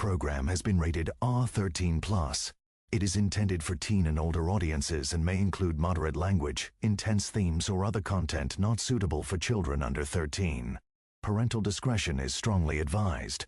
program has been rated R13+. It is intended for teen and older audiences and may include moderate language, intense themes, or other content not suitable for children under 13. Parental discretion is strongly advised.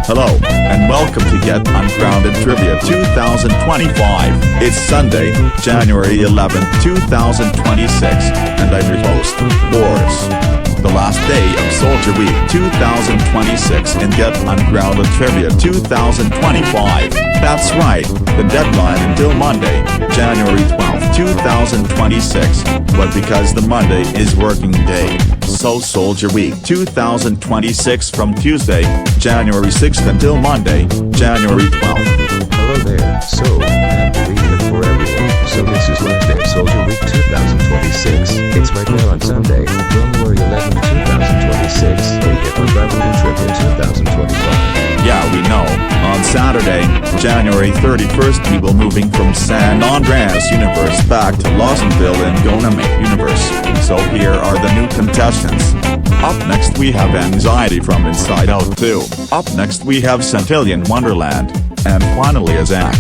Hello, and welcome to Get Ungrounded Trivia 2025. It's Sunday, January 11, 2026, and I'm your host, Boris. The last day of Soldier Week 2026 in Get Ungrounded Trivia 2025. That's right, the deadline until Monday, January 12, 2026, but because the Monday is working day, so Soldier Week 2026 from Tuesday, January 6th until Monday, January 12th. Hello there, so happy weekend for everyone. So this is last day of Soldier Week 2026. It's right now on Sunday, January 11, 2026. We get Ungrounded Trivia 2025. Yeah, we know. On Saturday, January 31st, we will moving from San Andreas Universe back to Lawsonville and Goname Universe. So here are the new contestants. Up next we have Anxiety from Inside Out 2. Up next we have Centillion Wonderland. And finally a Zach.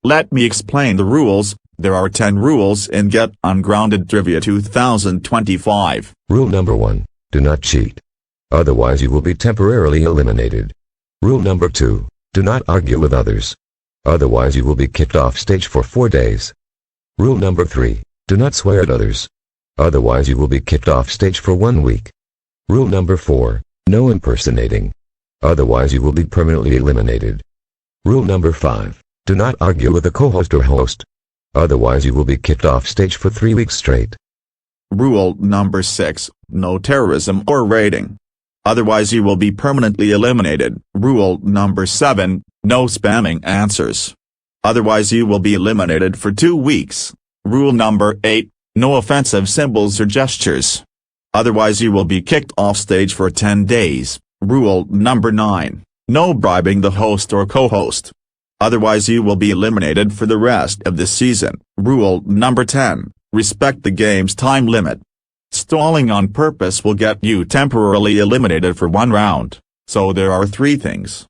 Let me explain the rules. There are 10 rules in Get Ungrounded Trivia 2025. Rule number 1. Do not cheat. Otherwise you will be temporarily eliminated. Rule number 2. Do not argue with others. Otherwise you will be kicked off stage for 4 days. Rule number 3. Do not swear at others. Otherwise you will be kicked off stage for 1 week. Rule number 4. No impersonating. Otherwise you will be permanently eliminated. Rule number 5. Do not argue with a co-host or host. Otherwise you will be kicked off stage for 3 weeks straight. Rule number 6. No terrorism or raiding. Otherwise you will be permanently eliminated. Rule number 7. No spamming answers. Otherwise you will be eliminated for 2 weeks. Rule number 8. No offensive symbols or gestures. Otherwise you will be kicked off stage for 10 days. Rule number 9. No bribing the host or co-host. Otherwise you will be eliminated for the rest of the season. Rule number 10. Respect the game's time limit. Stalling on purpose will get you temporarily eliminated for 1 round. So there are 3 things.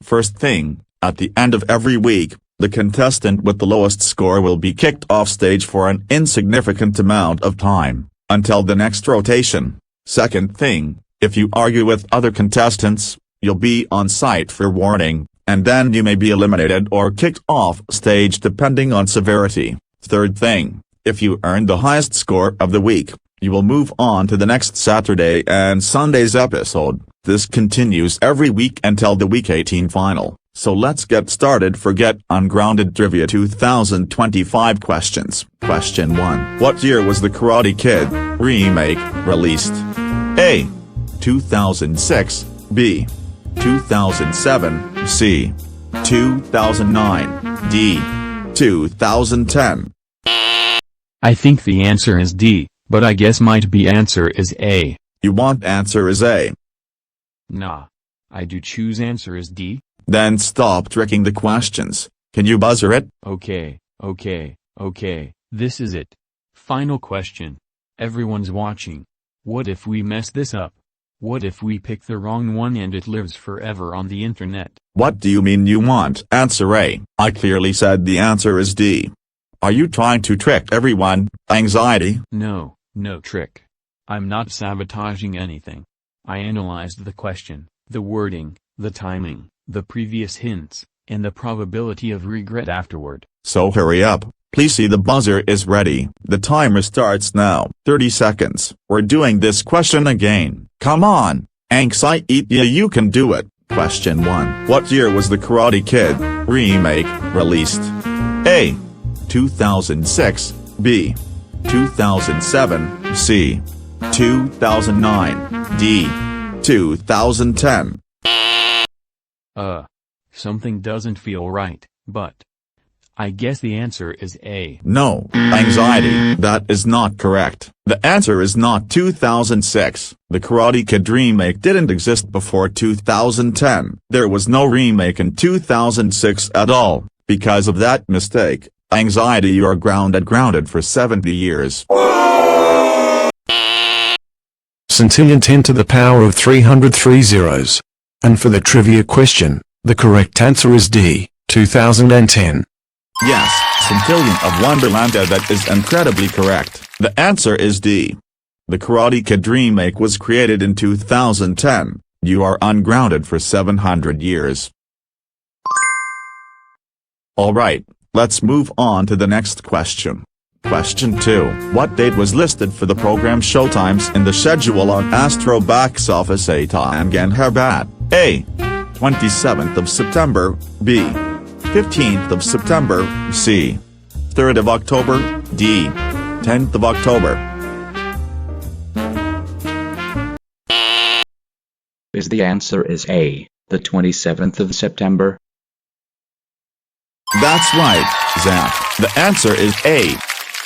First thing, at the end of every week, the contestant with the lowest score will be kicked off stage for an insignificant amount of time, until the next rotation. Second thing, if you argue with other contestants, you'll be on site for warning, and then you may be eliminated or kicked off stage depending on severity. Third thing, if you earn the highest score of the week, you will move on to the next Saturday and Sunday's episode. This continues every week until the Week 18 final. So let's get started for Get Ungrounded Trivia 2025 questions. Question 1. What year was the Karate Kid remake released? A. 2006, B. 2007, C. 2009, D. 2010. I think the answer is D, but I guess might be answer is A. You want answer is A? Nah. I do choose answer is D. Then stop tricking the questions. Can you buzzer it? Okay. This is it. Final question. Everyone's watching. What if we mess this up? What if we pick the wrong one and it lives forever on the internet? What do you mean you want answer A? I clearly said the answer is D. Are you trying to trick everyone, Anxiety? No trick. I'm not sabotaging anything. I analyzed the question, the wording, the timing, the previous hints, and the probability of regret afterward. So hurry up, please see the buzzer is ready. The timer starts now. 30 seconds. We're doing this question again. Come on, Anxiety, you can do it. Question 1. What year was the Karate Kid remake released? A. 2006, B. 2007, C. 2009, D. 2010. Something doesn't feel right, but I guess the answer is A. No, anxiety. That is not correct. The answer is not 2006. The Karate Kid remake didn't exist before 2010. There was no remake in 2006 at all. Because of that mistake, anxiety, you are grounded for 70 years. Centillion 10 to the power of 303 zeros. And for the trivia question, the correct answer is D, 2010. Yes, Centillion of Wonderland. That is incredibly correct. The answer is D. The Karate Kid remake was created in 2010. You are ungrounded for 700 years. Alright, let's move on to the next question. Question 2. What date was listed for the program Showtimes in the schedule on Astro Box Office Tangan Herbat? A. 27th of September, B. 15th of September, C. 3rd of October, D. 10th of October. The answer is A, the 27th of September. That's right, Zach. The answer is A.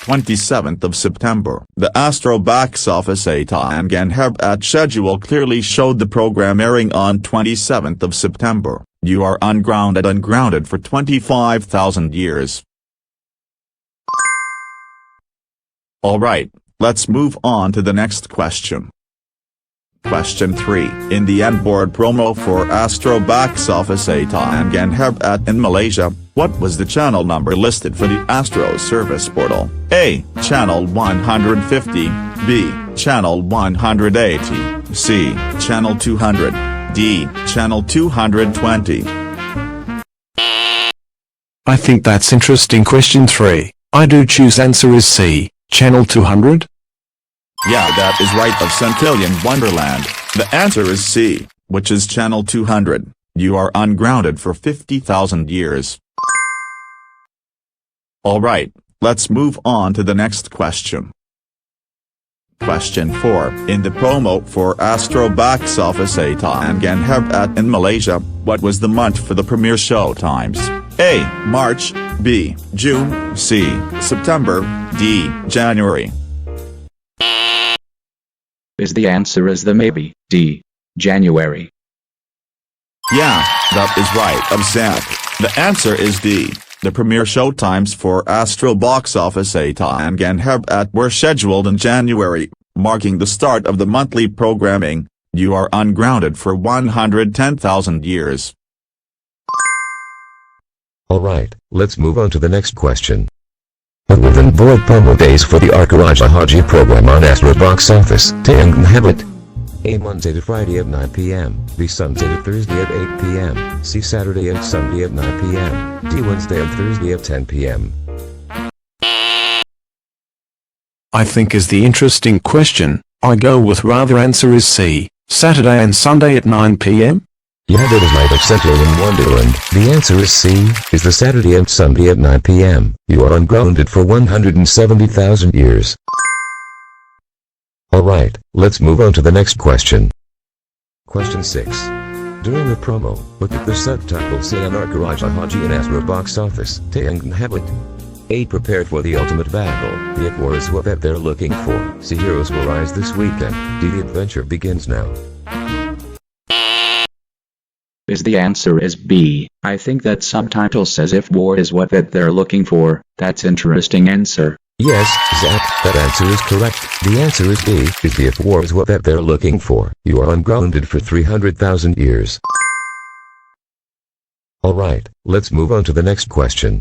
27th of September. The Astro Box Office Tangan Herbat schedule clearly showed the program airing on 27th of September. You are ungrounded for 25,000 years. Alright, let's move on to the next question. Question 3. In the N-board promo for Astro Box Office Tangan Herbat in Malaysia, what was the channel number listed for the Astro service portal? A. Channel 150, B. Channel 180, C. Channel 200, D. Channel 220. I think that's interesting. Question 3. I do choose answer is C, channel 200. Yeah, that is right, of Centillion Wonderland. The answer is C, which is channel 200. You are ungrounded for 50,000 years. Alright, let's move on to the next question. Question 4. In the promo for Astro Box Office Tangan Herbat in Malaysia, what was the month for the premiere showtimes? A. March, B. June, C. September, D. January. The answer is the maybe, D, January. Yeah, that is right, of Zach. The answer is D. The premiere showtimes for Astro Box Office Tangan Herbat were scheduled in January, marking the start of the monthly programming. You are ungrounded for 110,000 years. Alright, let's move on to the next question. Other than void promo days for the Arkaraja Haji program on Astro Box Office, Tangan Herbat. A. Monday to Friday at 9 p.m, B. Sunday to Thursday at 8 p.m, C. Saturday and Sunday at 9 p.m, D. Wednesday and Thursday at 10 p.m. I think is the interesting question. I go with rather answer is C, Saturday and Sunday at 9 p.m. Yeah, that is right, of Centillion Wonderland. The answer is C, is the Saturday and Sunday at 9 p.m. You are ungrounded for 170,000 years. Alright, let's move on to the next question. Question 6. During the promo, what did the subtitle say on Arkaraja Haji and Astro Box Office Tangan Herbat? A. Prepare for the ultimate battle. If war is what that they're looking for. C. Heroes will rise this weekend. D. The adventure begins now. The answer is B. I think that subtitle says if war is what that they're looking for. That's interesting answer. Yes, Zach, that answer is correct. The answer is B, is the if war is what that they're looking for. You are ungrounded for 300,000 years. Alright, let's move on to the next question.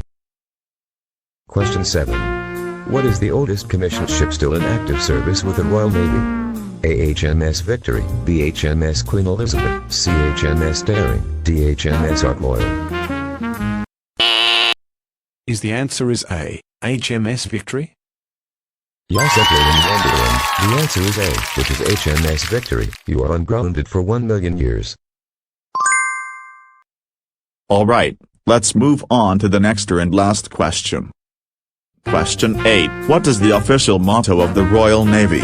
Question 7. What is the oldest commissioned ship still in active service with the Royal Navy? A. HMS Victory, B. HMS Queen Elizabeth, C. HMS Daring, D. HMS Ark Loyal. The answer is A, HMS Victory. Yes, Centillion Wonderland. The answer is A, which is HMS Victory. You are ungrounded for 1,000,000 years. Alright, let's move on to the next and last question. Question 8. What is the official motto of the Royal Navy?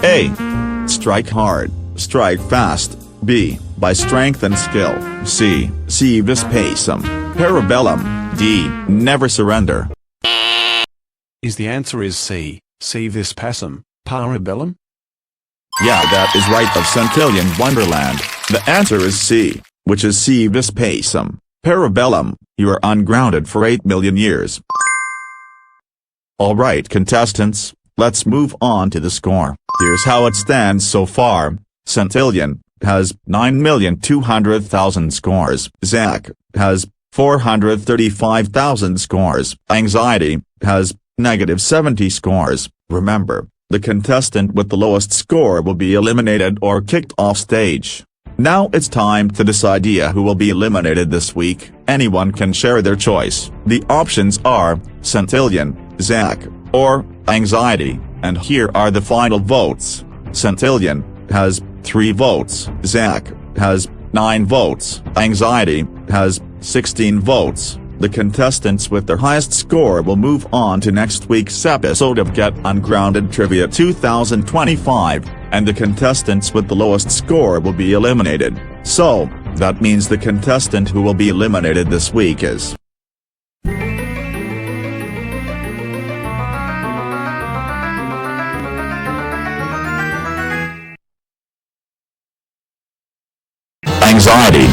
A. Strike hard, strike fast. B. By strength and skill. C. Si vis pacem, parabellum. D. Never surrender. Is the answer is C. Si vis pacem, para bellum? Yeah, that is right of Centillion Wonderland. The answer is C, which is Si vis pacem, para bellum. You are ungrounded for 8 million years. Alright contestants, let's move on to the score. Here's how it stands so far. Centillion has 9,200,000 scores. Zach has 435,000 scores. Anxiety has -70 scores. Remember, the contestant with the lowest score will be eliminated or kicked off stage. Now it's time to decide who will be eliminated this week. Anyone can share their choice. The options are Centillion, Zach, or Anxiety, and here are the final votes. Centillion has 3 votes. Zach has 9 votes. Anxiety has 16 votes. The contestants with their highest score will move on to next week's episode of Get Ungrounded Trivia 2025, and the contestants with the lowest score will be eliminated. So, that means the contestant who will be eliminated this week is Anxiety.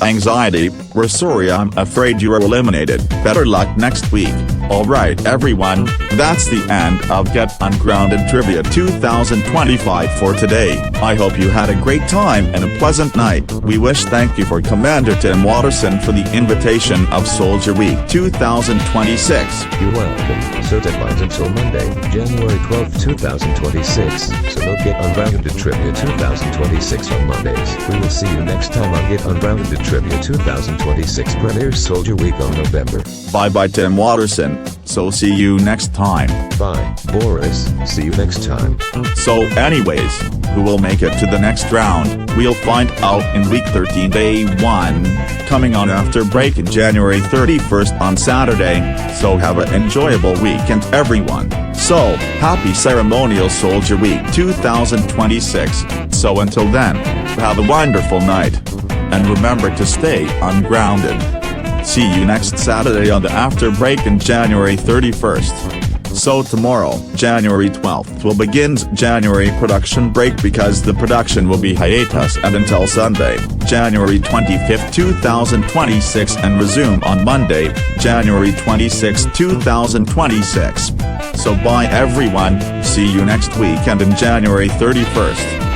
Anxiety, we're sorry, I'm afraid you are eliminated. Better luck next week. Alright everyone, that's the end of Get Ungrounded Trivia 2025 for today. I hope you had a great time and a pleasant night. We wish thank you for Commander Tim Watterson for the invitation of Soldier Week 2026. You're welcome. So deadlines until Monday, January 12, 2026. So don't Get Ungrounded Trivia 2026 on Mondays. We will see you next time on Get Ungrounded Trivia 2026 premieres Soldier Week on November. Bye bye Tim Watterson. So see you next time. Bye, Boris. See you next time. So anyways, who will make it to the next round? We'll find out in week 13 day 1, coming on after break in January 31st on Saturday. So have an enjoyable weekend everyone. So, happy Ceremonial Soldier Week 2026. So until then, have a wonderful night. And remember to stay ungrounded. See you next Saturday on the after break in January 31st. So tomorrow, January 12th will begin January production break because the production will be hiatus and until Sunday, January 25th 2026 and resume on Monday, January 26th 2026. So bye everyone, see you next week and in January 31st.